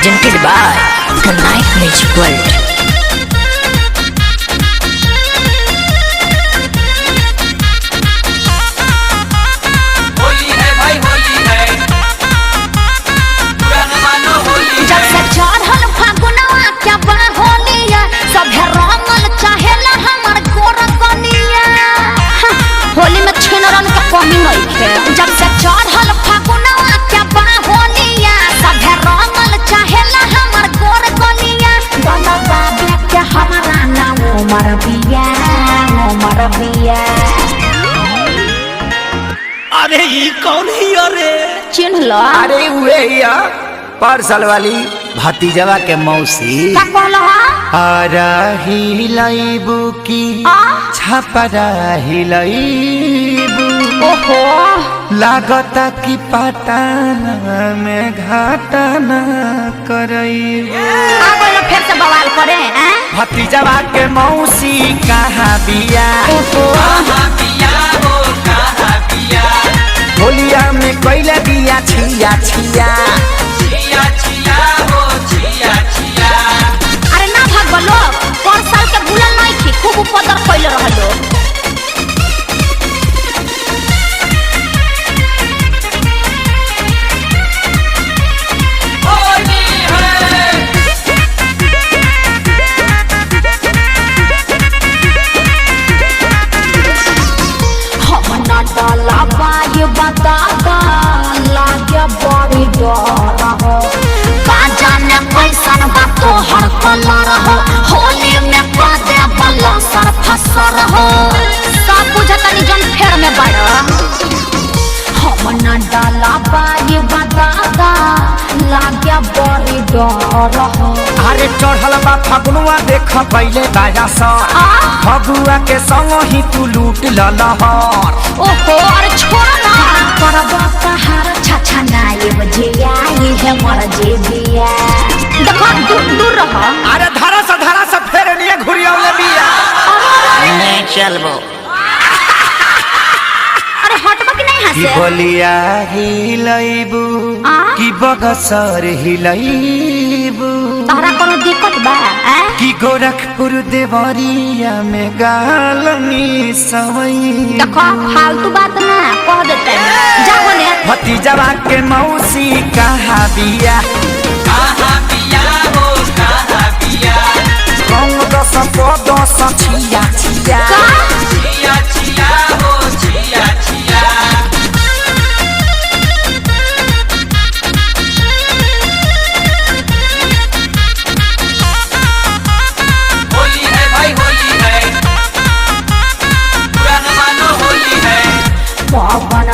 presented by the Night Magic World. Holi में छिनरन के कमी नहीं है। जब से चढ़ल फागुनवा क्या बाहोलिया सभे रंगल चाहेला हमर गोर कनिया बाबा बाबे के हमारा नाम उमर बिया अरे ये कौन ही अरे चिन्ह लो। अरे उहे या पार्सल वाली भतीजवा के मौसी का कहलो आरा हिलाइबू की छपरा हिलाइबू ओहो लागता की पटाना में घाटाना करइबू अब फिर से बवाल करे हैं। भतीजवा के मौसी कहाँ बिया ओहो होलिया में कोइला बिया छिया छिया अरे ना भाग लोग पर साल के बुलल नहीं थी खूब उपदर कइले रहलो। हम ना डाला बाय बतागा लागे बड़ी डर हो का जाने कैसन बा तोहर कलर हो होली में कदे बल्ला सर फसर हो सब बुझतनी जन फेर में बड़ा हम ना डाला बाय बतागा लागे बड़ी डर हो। अरे चढ़ल बा फगुआ देख पहले बाजा सा फगुआ के संग ही तू लूट ललहर ओहो अरे छोड़ ना करबा कहार छछा नाये बजिया ये है मर जे बिया देखो दूर रह। अरे धारा से फेर निये घुरियावले बिया नहीं चलबो अरे हटबा कि नहीं की हंसे बोलिया हिलाइबू की बगसर हिलाइबू तहरा कोनो दिक्कत बा की गोरखपुर देवरिया में गालनी सवई देखो फालतू बात ना कह देते जाओ ने भतीजवा के मौसी कहाँ बिया रंग दस दस छिया छिया पवन